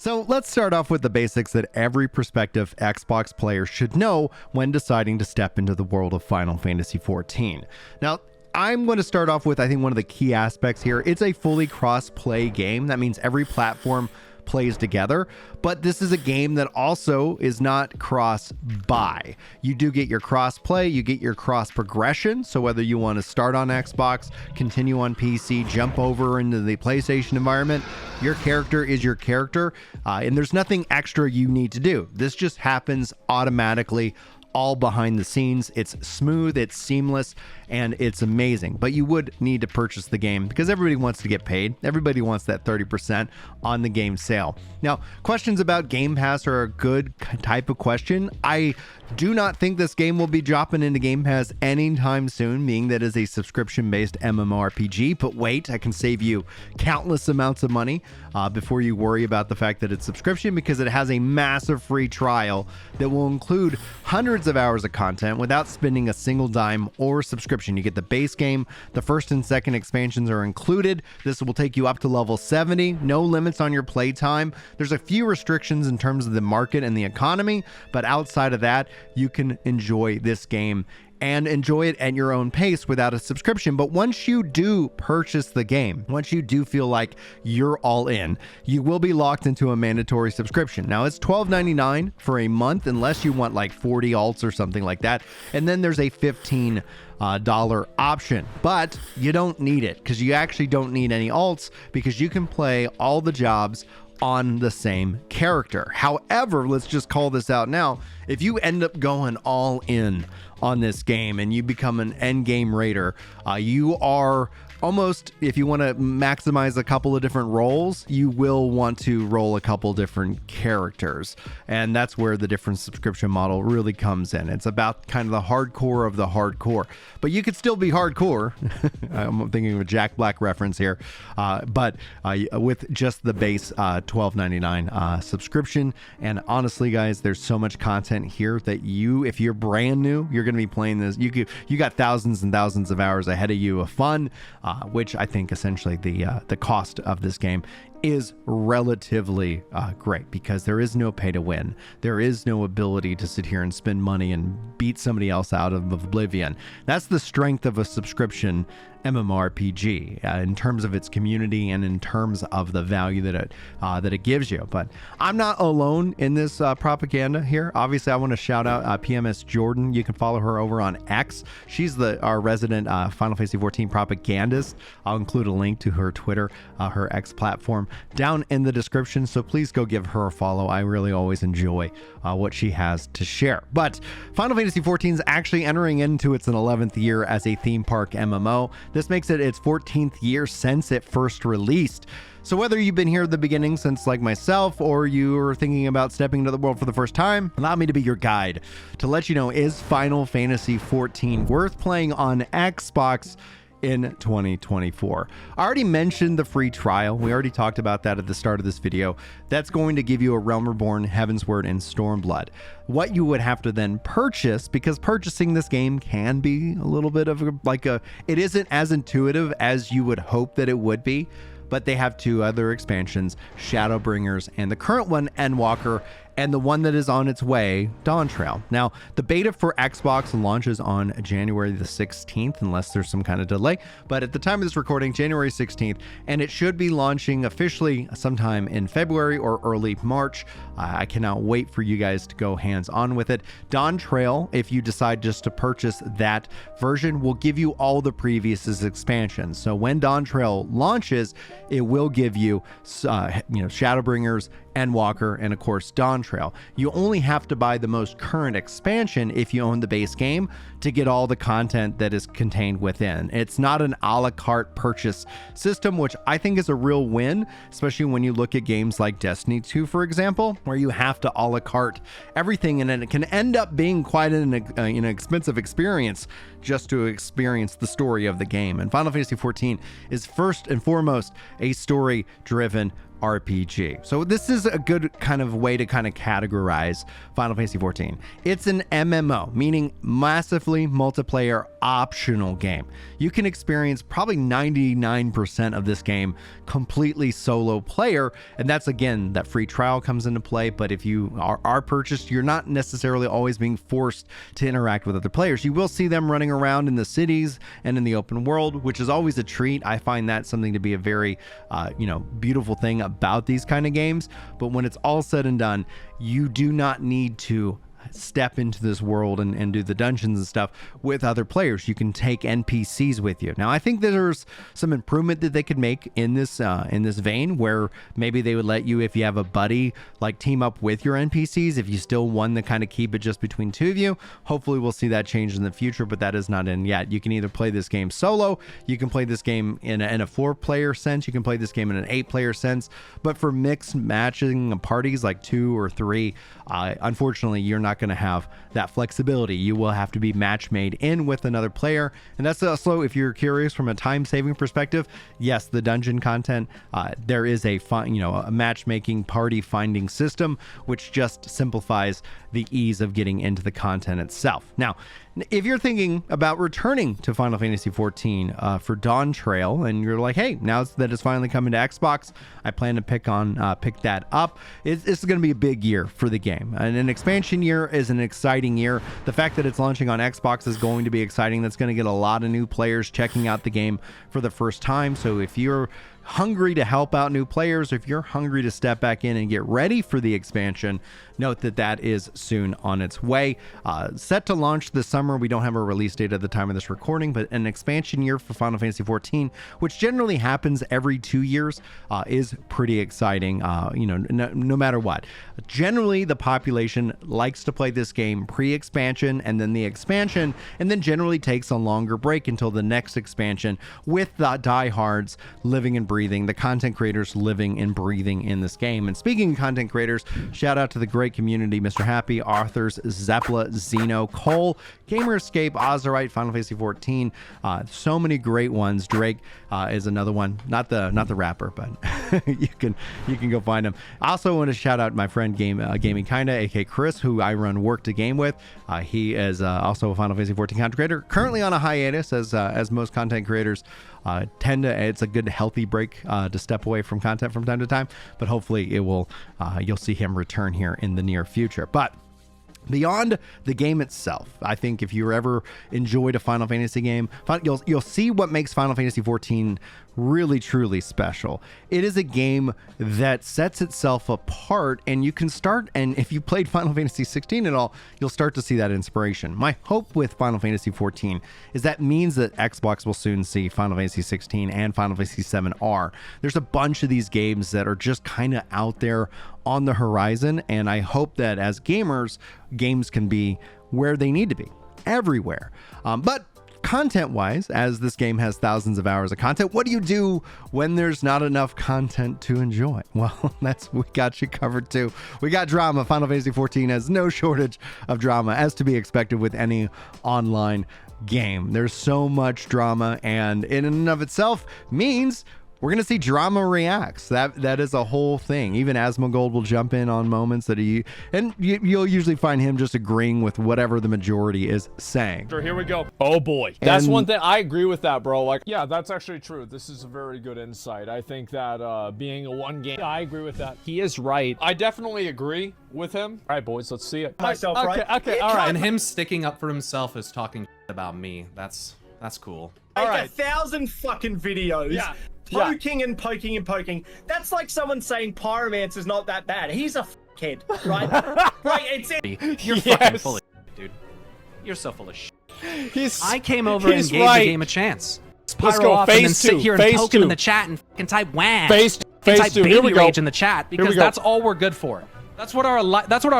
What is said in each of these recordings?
So let's start off with the basics that every prospective Xbox player should know when deciding to step into the world of Final Fantasy XIV. Now, I'm going to start off with, I think, one of the key aspects here. It's a fully cross-play game. That means every platform plays together, but this is a game that also is not cross-buy. You do get your cross-play, you get your cross-progression, so whether you want to start on Xbox, continue on PC, jump over into the PlayStation environment, your character is your character, and there's nothing extra you need to do. This just happens automatically, all behind the scenes. It's smooth, it's seamless, and it's amazing. But you would need to purchase the game because everybody wants to get paid. Everybody wants that 30% on the game sale. Now, questions about Game Pass are a good type of question. I do not think this game will be dropping into Game Pass anytime soon, being that it is a subscription-based MMORPG. But wait, I can save you countless amounts of money before you worry about the fact that it's subscription, because it has a massive free trial that will include hundreds of hours of content without spending a single dime or subscription. You get the base game, the first and second expansions are included. This will take you up to level 70, no limits on your playtime. There's a few restrictions in terms of the market and the economy, but outside of that, you can enjoy this game and enjoy it at your own pace without a subscription. But once you do purchase the game, once you do feel like you're all in, you will be locked into a mandatory subscription. Now, it's $12.99 for a month, unless you want like 40 alts or something like that. And then there's a $15 option, but you don't need it, because you actually don't need any alts, because you can play all the jobs on the same character. However, let's just call this out now. If you end up going all in on this game and you become an end game raider, you are almost, if you want to maximize a couple of different roles, you will want to roll a couple different characters. And that's where the different subscription model really comes in. It's about kind of the hardcore of the hardcore. But you could still be hardcore. I'm thinking of a Jack Black reference here. But with just the base $12.99 subscription. And honestly, guys, there's so much content here that you, if you're brand new, you're going to be playing this. You got thousands and thousands of hours ahead of you of fun. Which I think essentially the cost of this game is relatively great, because there is no pay to win. There is no ability to sit here and spend money and beat somebody else out of oblivion. That's the strength of a subscription MMORPG in terms of its community and in terms of the value that it gives you. But I'm not alone in this propaganda here. Obviously, I want to shout out PMS Jordan. You can follow her over on X. She's our resident Final Fantasy XIV propagandist. I'll include a link to her Twitter, her X platform, down in the description. So please go give her a follow. I really always enjoy what she has to share. But Final Fantasy XIV is actually entering into its 11th year as a theme park MMO. This makes it its 14th year since it first released. So whether you've been here at the beginning since like myself, or you are thinking about stepping into the world for the first time, allow me to be your guide to let you know, is Final Fantasy XIV worth playing on Xbox in 2024. I already mentioned the free trial. We already talked about that at the start of this video. That's going to give you a Realm Reborn, Heavensward, and Stormblood. What you would have to then purchase, because purchasing this game can be a little bit of it isn't as intuitive as you would hope that it would be, but they have two other expansions, Shadowbringers, and the current one, Endwalker, and the one that is on its way, Dawntrail. Now, the beta for Xbox launches on January the 16th, unless there's some kind of delay. But at the time of this recording, January 16th, and it should be launching officially sometime in February or early March. I cannot wait for you guys to go hands-on with it. Dawntrail, if you decide just to purchase that version, will give you all the previous expansions. So when Dawntrail launches, it will give you, Shadowbringers, Endwalker, and of course Dawntrail. You only have to buy the most current expansion if you own the base game to get all the content that is contained within. It's not an a la carte purchase system, which I think is a real win, especially when you look at games like Destiny 2, for example, where you have to a la carte everything, and it can end up being quite an expensive experience just to experience the story of the game. And Final Fantasy XIV is first and foremost a story-driven RPG. So this is a good kind of way to kind of categorize Final Fantasy XIV. It's an MMO, meaning massively multiplayer optional game. You can experience probably 99% of this game completely solo player, and that's again, that free trial comes into play. But if you are purchased, you're not necessarily always being forced to interact with other players. You will see them running around in the cities and in the open world, which is always a treat. I find that something to be a very beautiful thing about these kind of games. But when it's all said and done, you do not need to step into this world and do the dungeons and stuff with other players. You can take NPCs with you. Now, I think there's some improvement that they could make in this vein, where maybe they would let you, if you have a buddy, like team up with your NPCs. If you still want to kind of keep it just between two of you, hopefully we'll see that change in the future, but that is not in yet. You can either play this game solo, you can play this game in a 4-player sense, you can play this game in an 8-player sense, but for mixed matching parties like 2 or 3, unfortunately, you're not going to have that flexibility. You will have to be match made in with another player. And that's also, if you're curious from a time saving perspective, yes, the dungeon content, there is a matchmaking party finding system, which just simplifies the ease of getting into the content itself. Now, if you're thinking about returning to Final Fantasy XIV for Dawn Trail, and you're like, hey, now that it's finally coming to Xbox, I plan to pick that up. It's going to be a big year for the game, and an expansion year is an exciting year. The fact that it's launching on Xbox is going to be exciting. That's going to get a lot of new players checking out the game for the first time. So if you're hungry to help out new players, or if you're hungry to step back in and get ready for the expansion, note that is soon on its way. Set to launch this summer. We don't have a release date at the time of this recording, but an expansion year for Final Fantasy XIV, which generally happens every 2 years, is pretty exciting. No matter what. Generally, the population likes to play this game pre-expansion and then the expansion, and then generally takes a longer break until the next expansion, with the diehards living and breathing, the content creators living and breathing in this game. And speaking of content creators, shout out to the great community, Mr. Happy, authors Zeppla, Zeno, Cole, Gamerscape, Ozerite, Final Fantasy XIV, so many great ones. Drake is another one, not the rapper, but you can go find him. I also want to shout out my friend Gaming Kinda, aka Chris, who I run Work to Game with. He is also a Final Fantasy XIV content creator, currently on a hiatus, as most content creators tend to. It's a good healthy break to step away from content from time to time, but hopefully you'll see him return here in the near future. But beyond the game itself, I think if you ever enjoyed a Final Fantasy game, you'll see what makes Final Fantasy XIV really truly special. It is a game that sets itself apart, and you can start, and if you played Final Fantasy 16 at all, you'll start to see that inspiration. My hope with Final Fantasy 14 is that means that Xbox will soon see Final Fantasy 16 and Final Fantasy 7R. There's a bunch of these games that are just kind of out there on the horizon, and I hope that as gamers, games can be where they need to be, everywhere. But content-wise, as this game has thousands of hours of content, what do you do when there's not enough content to enjoy? Well, we got you covered too. We got drama. Final Fantasy XIV has no shortage of drama, as to be expected with any online game. There's so much drama, and in and of itself means we're going to see drama reacts. That is a whole thing. Even Asmongold will jump in on moments that you'll usually find him just agreeing with whatever the majority is saying. Sure, here we go. Oh boy. That's one thing. I agree with that, bro. Like, yeah, that's actually true. This is a very good insight. I think that being a one game, I agree with that. He is right. I definitely agree with him. All right, boys, let's see it. Myself, okay, right? Okay, all right. And him sticking up for himself is talking about me. That's cool. Like All right. 1,000 fucking videos. Yeah. Poking and poking and poking. That's like someone saying Pyromancer's not that bad. He's a kid, right? Right, You're fucking full of shit, dude. You're so full of shit. I came over and gave the game a chance. Let's Pyro go. off Phase and then sit two. here and Phase poke two. him in the chat and fucking type wham. Phase type two. Here we baby go. rage in the chat, because go. that's all we're good for. That's what our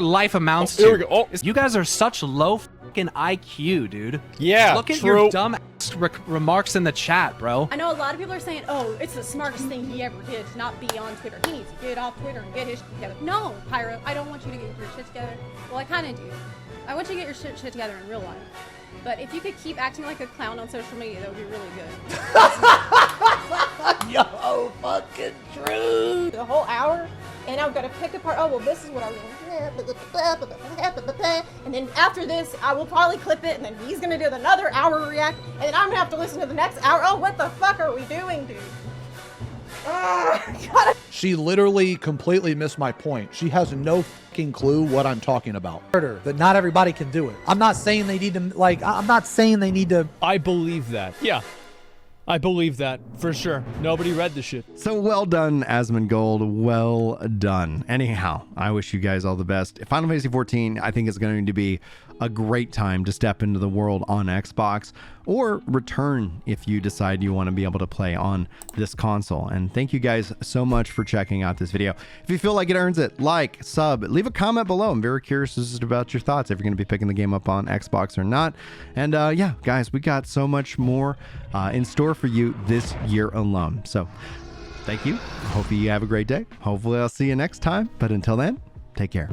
life amounts to. Here we go. Oh. You guys are such low fucking IQ, dude. Yeah, Look at true. your dumb ass remarks in the chat, bro. I know a lot of people are saying, oh, it's the smartest thing he ever did to not be on Twitter. He needs to get off Twitter and get his shit together. No, Pyro, I don't want you to get your shit together. Well, I kind of do. I want you to get your shit together in real life. But if you could keep acting like a clown on social media, that would be really good. Yo, fucking true. The whole hour, and I've got to pick apart. Oh well, this is what I mean. And then after this, I will probably clip it, and then he's gonna do another hour react, and then I'm gonna have to listen to the next hour. Oh, what the fuck are we doing, dude? God. She literally completely missed my point. She has no fucking clue what I'm talking about. That not everybody can do it. I'm not saying they need to, like, I'm not saying they need to. I believe that. Yeah. I believe that for sure. Nobody read the shit. So well done, Asmongold. Well done. Anyhow, I wish you guys all the best. Final Fantasy 14, I think, is going to be a great time to step into the world on Xbox, or return if you decide you want to be able to play on this console. And thank you guys so much for checking out this video. If you feel like it earns it, like, sub, leave a comment below. I'm very curious about your thoughts, if you're going to be picking the game up on Xbox or not. And yeah, guys, we got so much more in store for you this year alone. So thank you. Hope you have a great day. Hopefully I'll see you next time. But until then, take care.